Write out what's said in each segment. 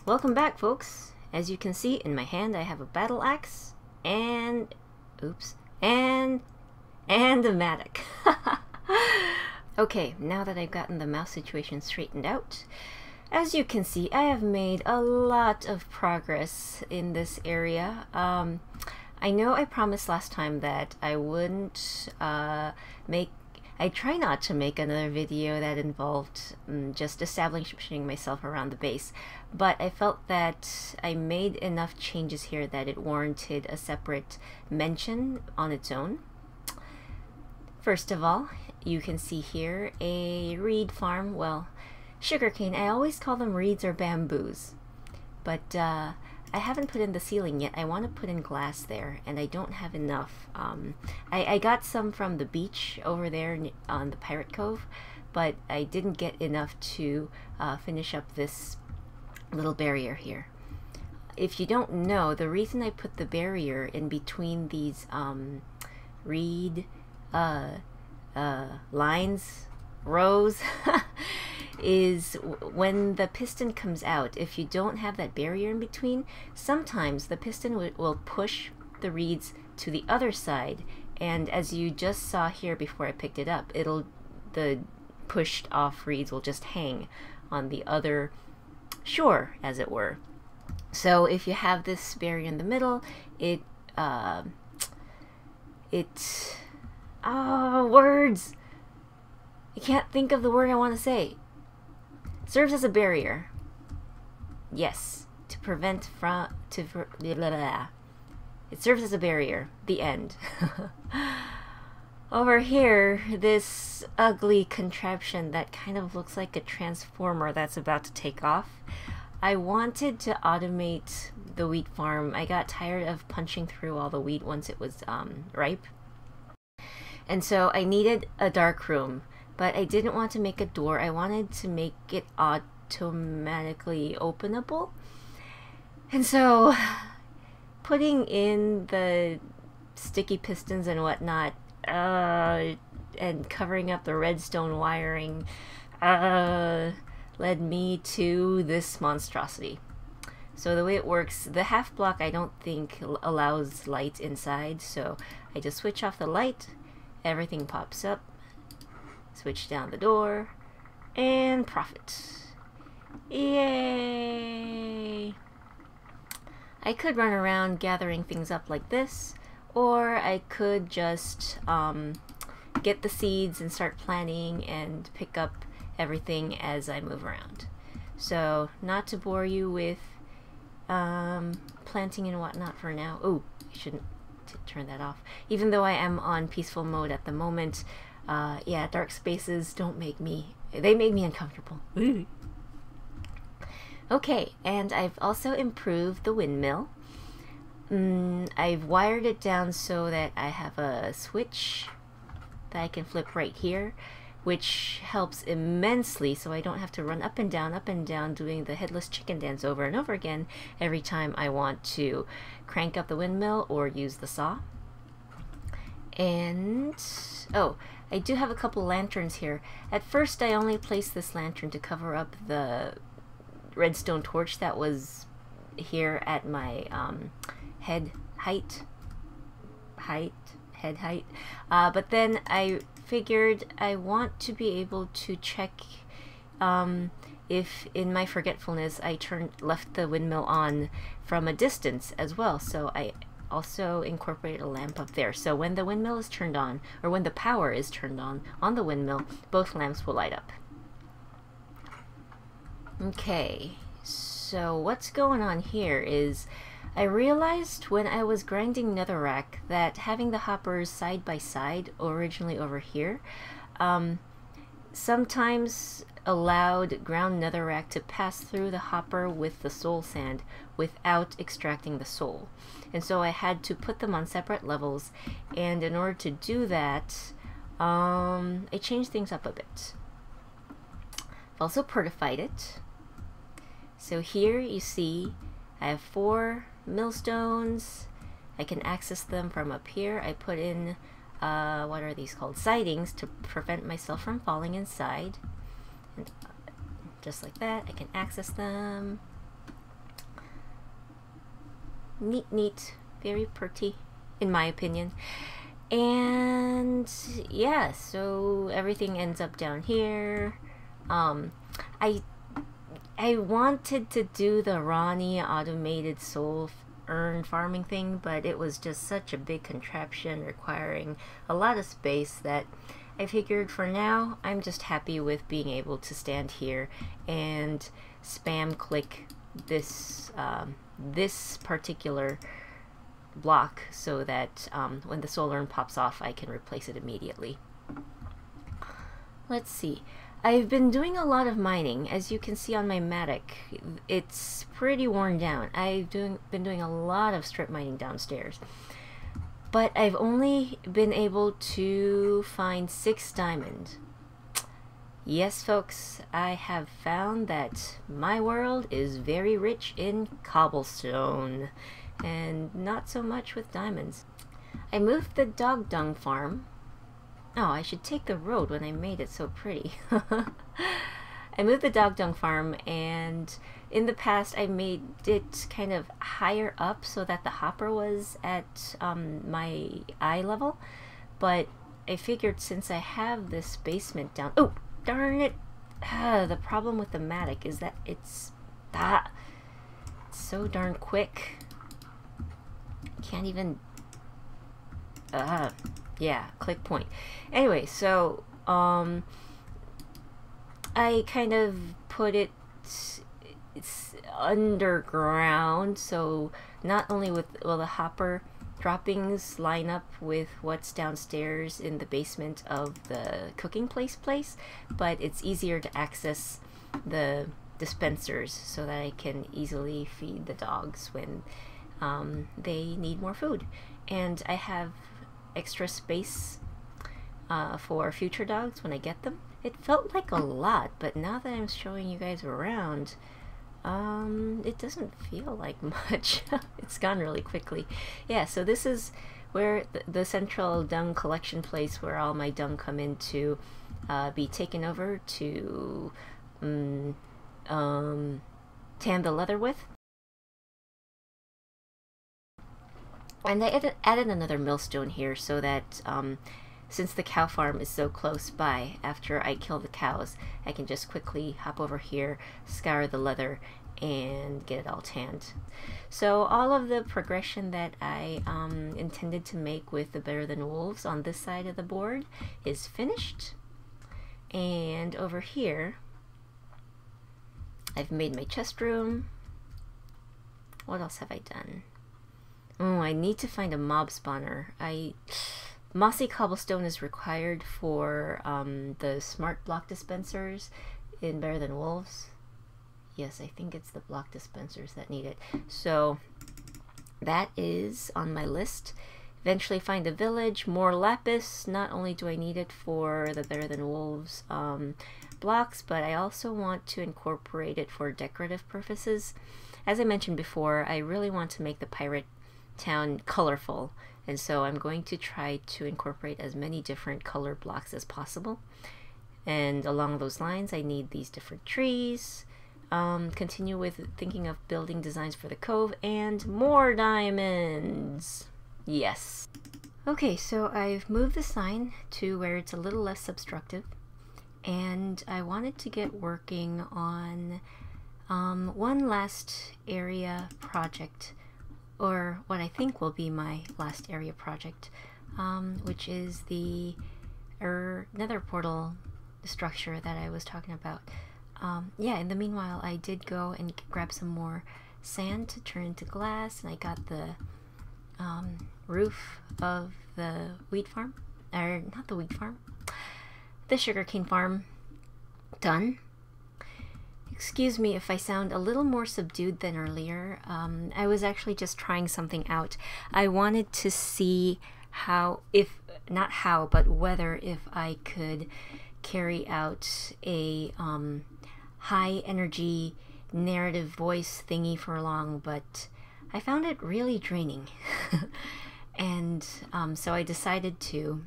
Welcome back, folks. As you can see in my hand, I have a battle axe and a mattock. Okay, now that I've gotten the mouse situation straightened out, as you can see, I have made a lot of progress in this area. I know I promised last time that I wouldn't I'd try not to make another video that involved just establishing myself around the base, but I felt that I made enough changes here that it warranted a separate mention on its own. First of all, you can see here a reed farm, well, sugarcane. I always call them reeds or bamboos, but I haven't put in the ceiling yet. I want to put in glass there, and I don't have enough. I got some from the beach over there on the Pirate Cove, but I didn't get enough to finish up this little barrier here. If you don't know, the reason I put the barrier in between these reed lines, rows, is when the piston comes out, if you don't have that barrier in between, sometimes the piston will push the reeds to the other side, and as you just saw here before I picked it up, the pushed off reeds will just hang on the other shore, as it were. So if you have this barrier in the middle, words! I can't think of the word I want to say. Serves as a barrier. Yes, to prevent from it serves as a barrier. The end. Over here, this ugly contraption that kind of looks like a transformer that's about to take off. I wanted to automate the wheat farm. I got tired of punching through all the wheat once it was ripe. And so I needed a dark room. But I didn't want to make a door. I wanted to make it automatically openable. And so putting in the sticky pistons and whatnot and covering up the redstone wiring led me to this monstrosity. So the way it works, the half block I don't think allows light inside, so I just switch off the light, everything pops up. Switch down the door, and profit. Yay! I could run around gathering things up like this, or I could just get the seeds and start planting and pick up everything as I move around. So, not to bore you with planting and whatnot for now. Oh, I shouldn't turn that off. Even though I am on peaceful mode at the moment, yeah, dark spaces they make me uncomfortable. Okay, and I've also improved the windmill. I've wired it down so that I have a switch that I can flip right here, which helps immensely so I don't have to run up and down doing the headless chicken dance over and over again every time I want to crank up the windmill or use the saw. And oh, I do have a couple lanterns here. At first I only placed this lantern to cover up the redstone torch that was here at my head height. But then I figured I want to be able to check if in my forgetfulness I left the windmill on from a distance as well. So I also incorporate a lamp up there, so when the windmill is turned on, or when the power is turned on the windmill, both lamps will light up. Okay, so what's going on here is I realized when I was grinding netherrack that having the hoppers side by side, originally over here, sometimes allowed ground netherrack to pass through the hopper with the soul sand without extracting the soul. And so I had to put them on separate levels, and in order to do that, I changed things up a bit. I've also portified it. So here you see I have 4 millstones. I can access them from up here. I put in, what are these called? Sidings to prevent myself from falling inside. And just like that, I can access them. neat, very pretty, in my opinion. And yeah, so everything ends up down here. I wanted to do the Rawny automated soul urn farming thing, but it was just such a big contraption requiring a lot of space that I figured for now I'm just happy with being able to stand here and spam click this this particular block so that when the soul urn pops off I can replace it immediately. Let's see. I've been doing a lot of mining. As you can see on my Matic, it's pretty worn down. I've been doing a lot of strip mining downstairs. But I've only been able to find 6 diamonds. Yes, folks, I have found that my world is very rich in cobblestone, and not so much with diamonds. I moved the dog dung farm. Oh, I should take the road when I made it so pretty. I moved the dog dung farm, and in the past I made it kind of higher up so that the hopper was at my eye level, but I figured since I have this basement down— oh, darn it! The problem with the Matic is that it's so darn quick. Can't even yeah, click point. Anyway, so I kind of put it's underground, so not only will the hopper droppings line up with what's downstairs in the basement of the cooking place, but it's easier to access the dispensers so that I can easily feed the dogs when they need more food. And I have extra space for future dogs when I get them. It felt like a lot, but now that I'm showing you guys around, it doesn't feel like much. It's gone really quickly. Yeah, so this is where the central dung collection place where all my dung come in to be taken over to tan the leather with. And I added another millstone here so that since the cow farm is so close by, after I kill the cows, I can just quickly hop over here, scour the leather, and get it all tanned. So all of the progression that I intended to make with the Better Than Wolves on this side of the board is finished. And over here, I've made my chest room. What else have I done? Oh, I need to find a mob spawner. Mossy cobblestone is required for the smart block dispensers in Better Than Wolves. Yes, I think it's the block dispensers that need it. So that is on my list. Eventually find a village, more lapis. Not only do I need it for the Better Than Wolves blocks, but I also want to incorporate it for decorative purposes. As I mentioned before, I really want to make the pirate town colorful, and so I'm going to try to incorporate as many different color blocks as possible. And along those lines, I need these different trees. Continue with thinking of building designs for the cove and more diamonds. Yes. Okay, so I've moved the sign to where it's a little less obstructive, and I wanted to get working on one last area project, or what I think will be my last area project, which is the nether portal structure that I was talking about. Yeah, in the meanwhile, I did go and grab some more sand to turn into glass, and I got the roof of the wheat farm, or not the wheat farm, the sugarcane farm done. Excuse me if I sound a little more subdued than earlier. I was actually just trying something out. I wanted to see how, not how, but whether if I could carry out a high energy narrative voice thingy for long, but I found it really draining. And so I decided to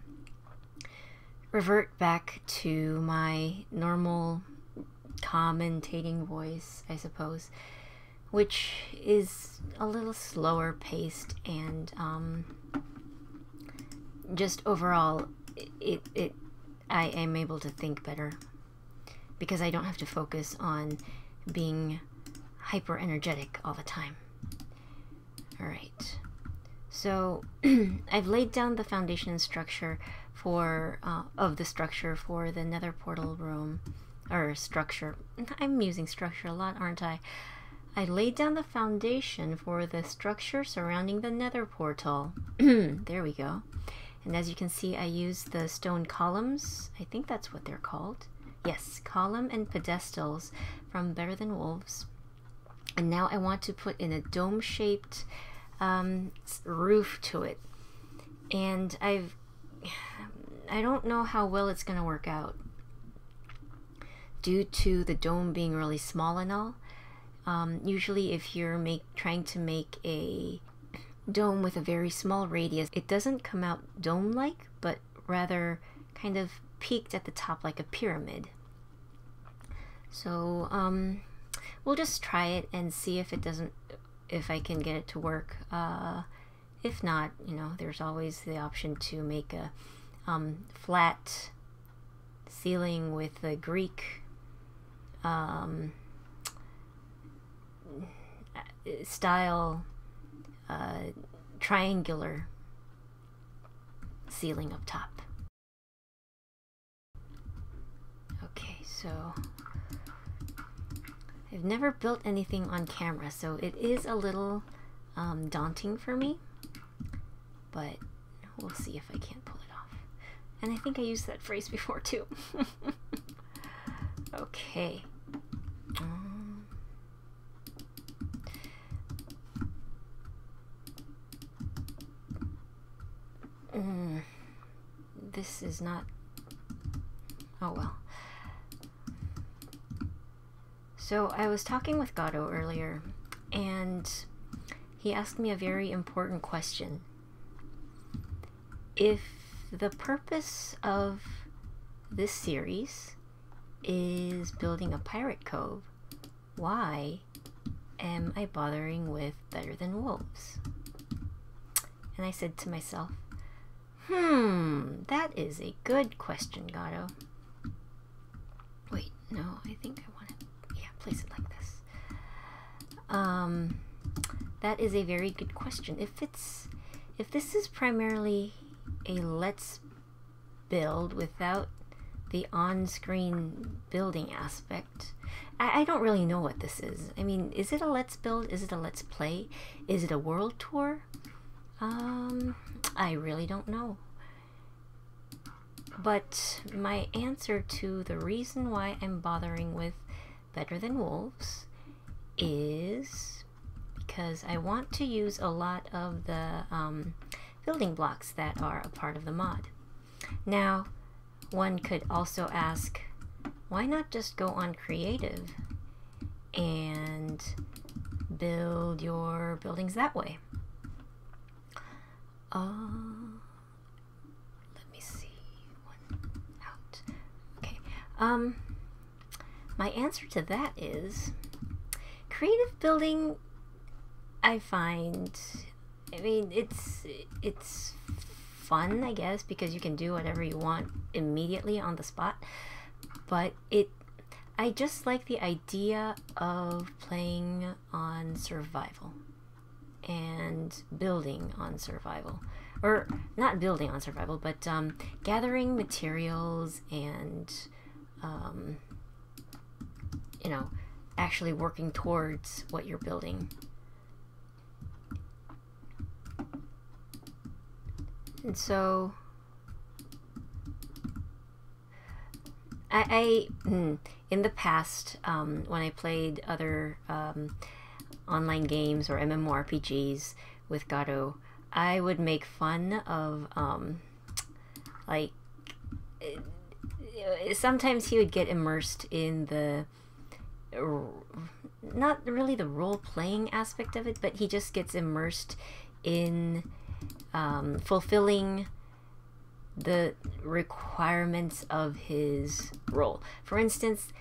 revert back to my normal commentating voice, I suppose, which is a little slower paced, and just overall I am able to think better because I don't have to focus on being hyper energetic all the time. Alright, so I've laid down the foundation structure for of the structure for the nether portal room, or structure. I'm using structure a lot, aren't I? I laid down the foundation for the structure surrounding the nether portal. There we go. And as you can see, I used the stone columns. I think that's what they're called. Yes, column and pedestals from Better Than Wolves. And now I want to put in a dome-shaped roof to it. And I don't know how well it's going to work out due to the dome being really small and all. Usually if you're trying to make a dome with a very small radius, it doesn't come out dome-like, but rather kind of peaked at the top like a pyramid. So we'll just try it and see if I can get it to work. If not, you know, there's always the option to make a flat ceiling with a Greek style triangular ceiling up top. Okay, so I've never built anything on camera, so it is a little daunting for me, but we'll see if I can't pull it off. And I think I used that phrase before too. Okay. This is not... Oh well. So I was talking with Godo earlier, and he asked me a very important question. If the purpose of this series is building a pirate cove, why am I bothering with Better Than Wolves? And I said to myself, that is a good question, Godo. Wait, no, I think I want to, place it like this. That is a very good question. If this is primarily a let's build without the on-screen building aspect, I don't really know what this is. I mean, is it a let's build? Is it a let's play? Is it a world tour? I really don't know. But my answer to the reason why I'm bothering with Better Than Wolves is because I want to use a lot of the building blocks that are a part of the mod. Now, one could also ask, why not just go on creative and build your buildings that way? Let me see. One out. Okay. My answer to that is creative building. I find, I mean, it's fun, I guess, because you can do whatever you want immediately on the spot. But I just like the idea of playing on survival and building on survival, or not building on survival, but gathering materials and you know, actually working towards what you're building. And so in the past, when I played other online games or MMORPGs with Godo, I would make fun of like sometimes he would get immersed in the not really the role-playing aspect of it, but he just gets immersed in fulfilling the requirements of his role. For instance,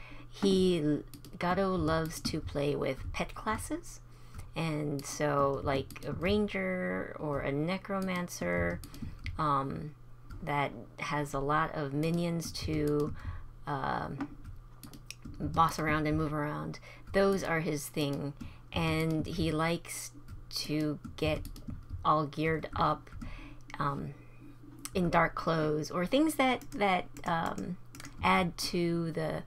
Godo loves to play with pet classes, And so like a ranger or a necromancer that has a lot of minions to boss around and move around, those are his thing. And he likes to get all geared up in dark clothes or things that add to the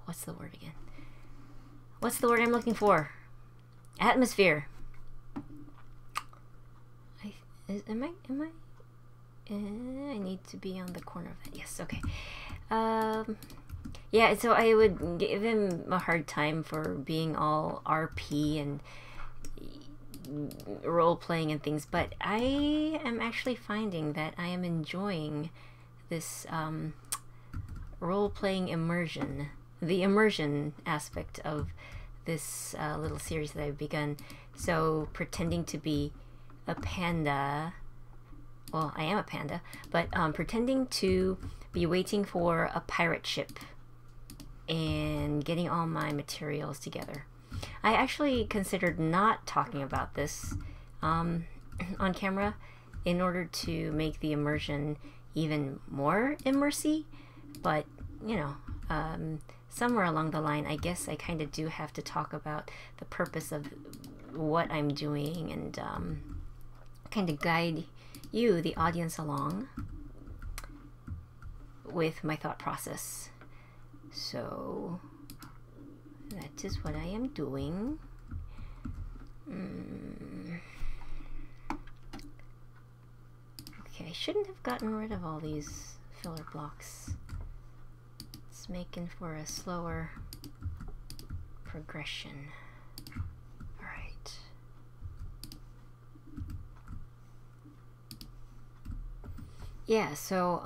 what's the word again? What's the word I'm looking for? Atmosphere. I need to be on the corner of that. Yes, okay. Yeah, so I would give him a hard time for being all RP and role-playing and things, but I am actually finding that I am enjoying this role-playing immersion, the immersion aspect of this little series that I've begun. So pretending to be a panda, well, I am a panda, but pretending to be waiting for a pirate ship and getting all my materials together. I actually considered not talking about this on camera in order to make the immersion even more immersive, but you know, somewhere along the line I guess I kind of do have to talk about the purpose of what I'm doing and kind of guide you, the audience, along with my thought process. So that is what I am doing. Okay, I shouldn't have gotten rid of all these filler blocks. It's making for a slower progression. Alright. Yeah, so,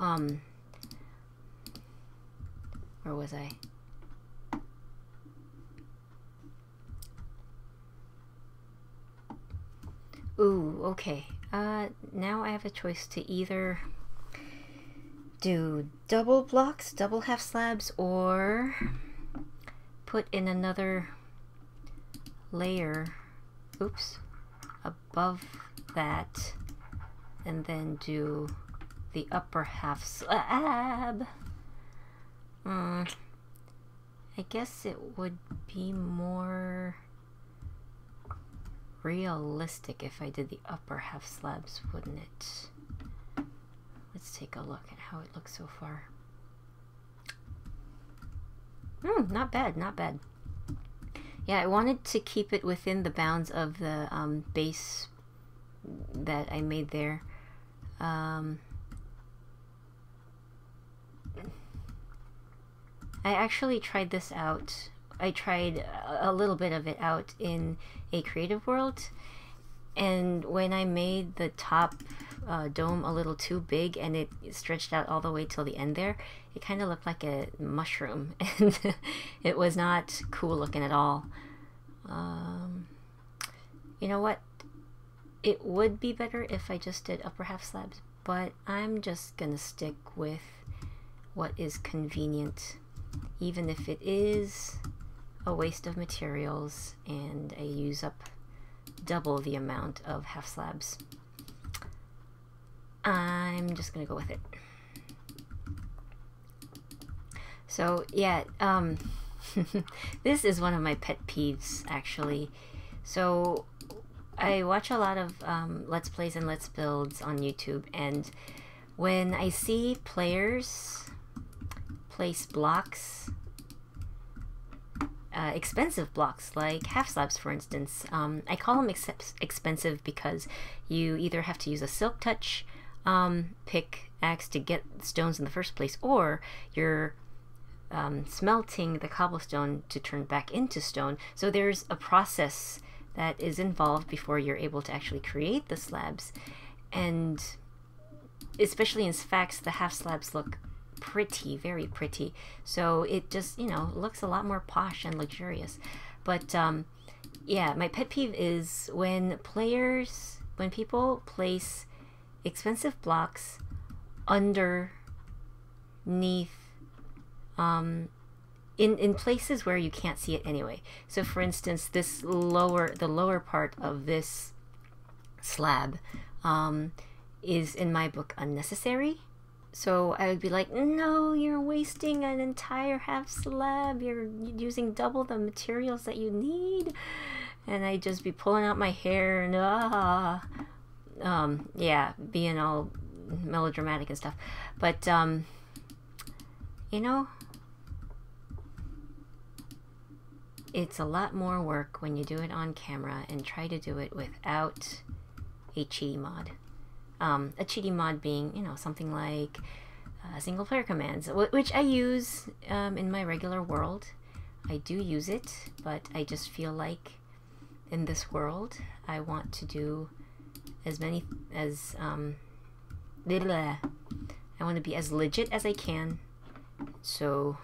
where was I? Ooh, okay. Now I have a choice to either do double blocks, double half slabs, or put in another layer, oops, above that, and then do the upper half slab. I guess it would be more realistic if I did the upper half slabs, wouldn't it? Let's take a look at how it looks so far. Not bad, not bad. Yeah, I wanted to keep it within the bounds of the base that I made there. I actually tried this out. I tried a little bit of it out in a creative world, and when I made the top dome a little too big and it stretched out all the way till the end there, it kind of looked like a mushroom, and it was not cool looking at all. You know what? It would be better if I just did upper half slabs, but I'm just gonna stick with what is convenient, even if it is a waste of materials and I use up double the amount of half slabs. I'm just gonna go with it. So yeah, this is one of my pet peeves, actually. So I watch a lot of Let's Plays and Let's Builds on YouTube, and when I see players place blocks, expensive blocks like half slabs, for instance, I call them expensive because you either have to use a silk touch pickaxe to get stones in the first place, or you're smelting the cobblestone to turn back into stone. So there's a process that is involved before you're able to actually create the slabs, and especially in Sphax, the half slabs look pretty, very pretty, so it just, you know, looks a lot more posh and luxurious. But yeah, my pet peeve is when people place expensive blocks underneath in places where you can't see it anyway. So for instance, the lower part of this slab is in my book unnecessary. So I would be like, no, you're wasting an entire half slab. You're using double the materials that you need. And I'd just be pulling out my hair and yeah, being all melodramatic and stuff. But you know, it's a lot more work when you do it on camera and try to do it without a cheaty mod. A cheaty mod being, you know, something like single player commands, which I use in my regular world. I do use it, but I just feel like in this world I want to do as many as I want to be as legit as I can. So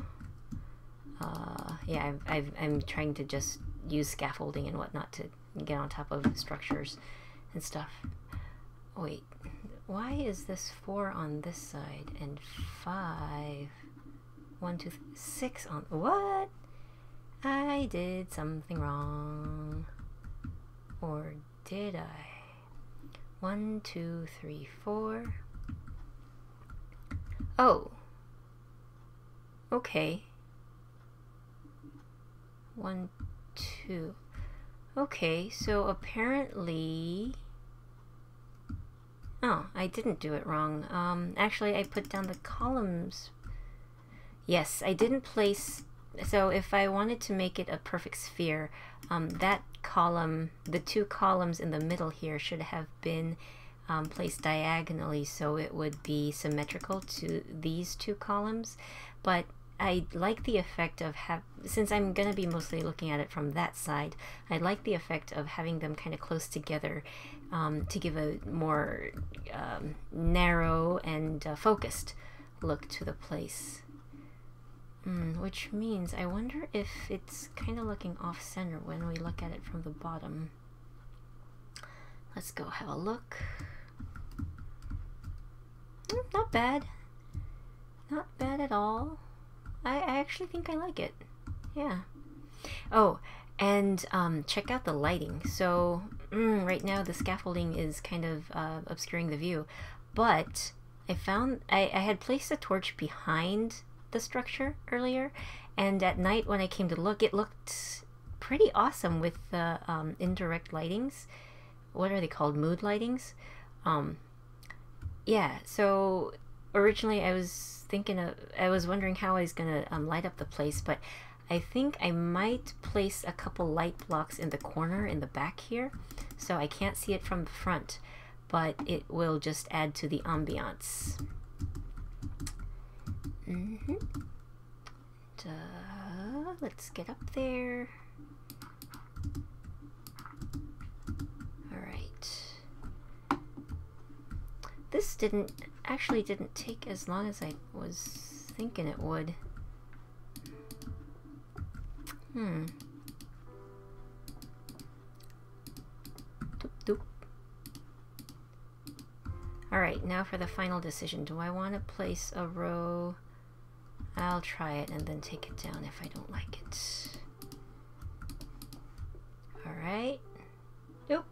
yeah, I'm trying to just use scaffolding and whatnot to get on top of structures and stuff. Wait, why is this 4 on this side and 5, 1, 2, 3, 6 on, what? I did something wrong. Or did I? 1, 2, 3, 4. Oh. Okay. 1, 2. Okay, so apparently... Oh, I didn't do it wrong. Actually, I put down the columns. Yes, I didn't place... So if I wanted to make it a perfect sphere, that column, the 2 columns in the middle here should have been placed diagonally so it would be symmetrical to these 2 columns. But I like the effect of since I'm going to be mostly looking at it from that side, I like the effect of having them kind of close together to give a more narrow and focused look to the place. Which means I wonder if it's kind of looking off-center when we look at it from the bottom. Let's go have a look. Not bad. Not bad at all. I actually think I like it. Yeah. Oh, and check out the lighting. So right now the scaffolding is kind of obscuring the view, but I found I had placed a torch behind the structure earlier, and at night when I came to look, it looked pretty awesome with the indirect lightings. What are they called? Mood lightings. Yeah, so originally I was wondering how I was gonna light up the place, but I think I might place a couple light blocks in the corner in the back here, so I can't see it from the front, but it will just add to the ambiance. Let's get up there. Alright. This actually didn't take as long as I was thinking it would. Doop, doop. Alright, now for the final decision. Do I want to place a row? I'll try it and then take it down if I don't like it. Alright. Nope.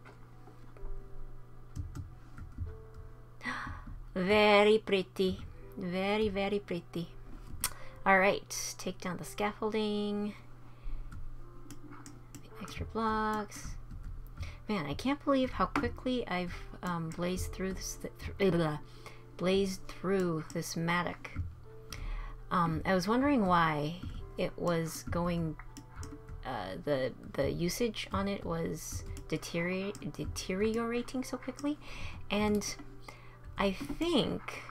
Very pretty. Very, very pretty. Alright, take down the scaffolding. The extra blocks. Man, I can't believe how quickly I've blazed through this mattock. I was wondering why it was going, the usage on it was deteriorating so quickly, and I think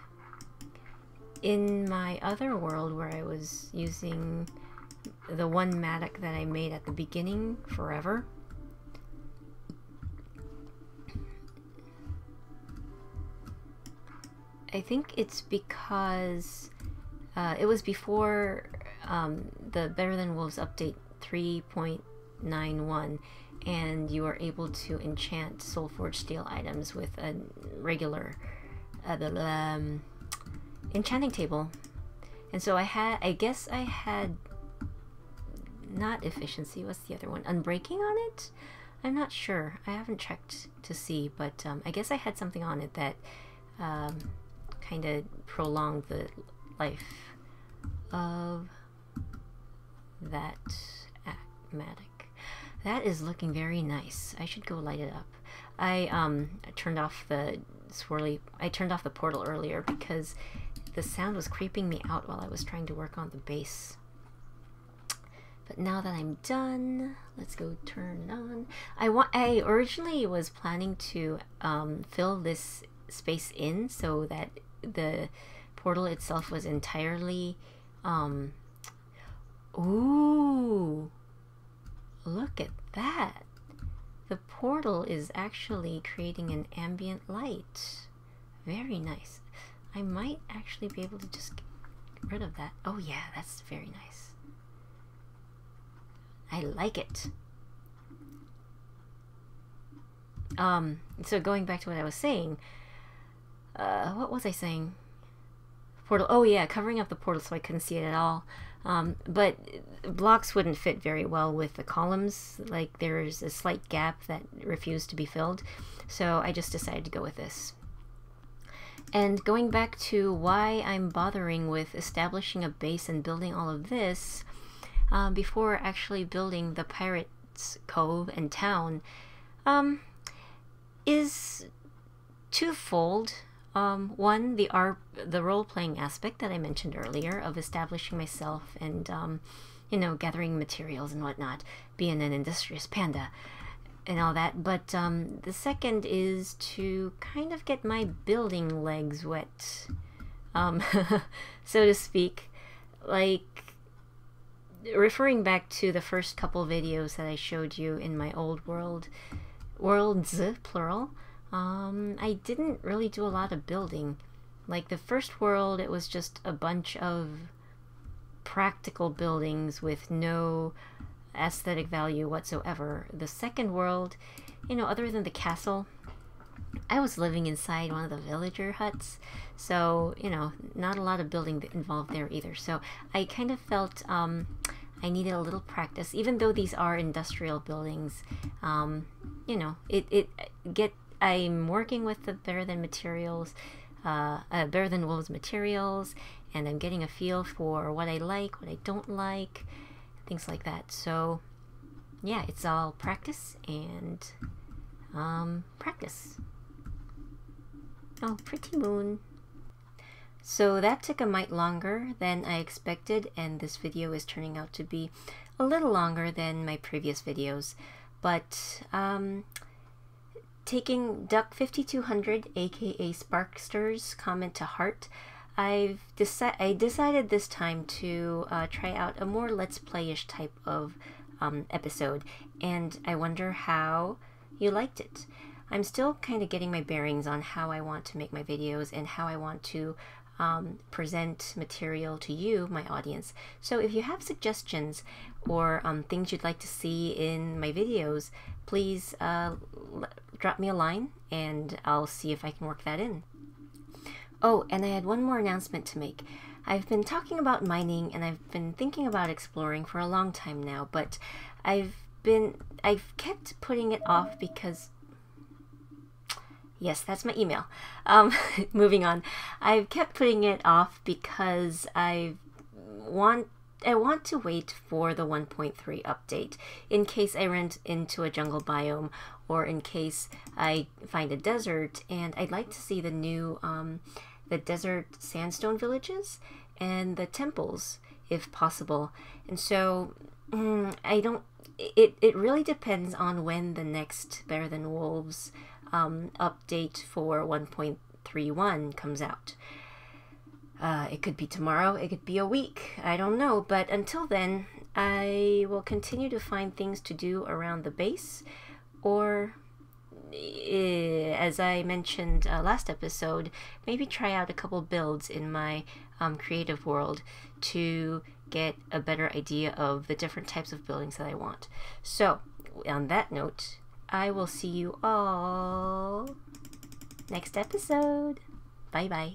in my other world where I was using the one mattock that I made at the beginning forever, I think it's because it was before the Better Than Wolves update 3.91, and you are able to enchant Soulforged steel items with a regular enchanting table. And so I guess I had not efficiency, what's the other one? Unbreaking on it? I'm not sure. I haven't checked to see, but I guess I had something on it that kind of prolonged the life of that automatic. That is looking very nice. I should go light it up. I turned off the portal earlier because the sound was creeping me out while I was trying to work on the base. But now that I'm done, let's go turn it on. I originally was planning to fill this space in so that the portal itself was entirely ooh, look at that. The portal is actually creating an ambient light. Very nice. I might actually be able to just get rid of that. Oh yeah, that's very nice. I like it. So going back to what I was saying, what was I saying? Portal. Oh yeah, covering up the portal so I couldn't see it at all. But blocks wouldn't fit very well with the columns. Like there's a slight gap that refused to be filled. So I just decided to go with this. And going back to why I'm bothering with establishing a base and building all of this, before actually building the Pirates Cove and town, is twofold. One, the role-playing aspect that I mentioned earlier of establishing myself and you know, gathering materials and whatnot, being an industrious panda and all that. But the second is to kind of get my building legs wet, so to speak. Like, referring back to the first couple videos that I showed you in my old worlds, plural, I didn't really do a lot of building. Like the first world, it was just a bunch of practical buildings with no aesthetic value whatsoever. The second world, you know, other than the castle, I was living inside one of the villager huts, so, you know, not a lot of building involved there either. So I kind of felt I needed a little practice, even though these are industrial buildings. You know, I'm working with the Better Than Wolves materials, and I'm getting a feel for what I like, what I don't like, things like that. So yeah, it's all practice and practice. Oh, pretty moon. So that took a mite longer than I expected, and this video is turning out to be a little longer than my previous videos. But taking Duck 5200, aka Sparkster's comment to heart, I decided this time to try out a more Let's Play-ish type of episode, and I wonder how you liked it. I'm still kind of getting my bearings on how I want to make my videos and how I want to present material to you, my audience. So if you have suggestions or things you'd like to see in my videos, please drop me a line and I'll see if I can work that in. Oh, and I had one more announcement to make. I've been talking about mining and I've been thinking about exploring for a long time now, but I've kept putting it off because, yes, that's my email. Moving on. I've kept putting it off because I want to wait for the 1.3 update in case I run into a jungle biome or in case I find a desert, and I'd like to see the new the desert sandstone villages and the temples if possible. And so it really depends on when the next Better Than Wolves update for 1.31 comes out. It could be tomorrow, it could be a week, I don't know, but until then I will continue to find things to do around the base, or as I mentioned last episode, maybe try out a couple builds in my creative world to get a better idea of the different types of buildings that I want. So on that note, I will see you all next episode. Bye bye.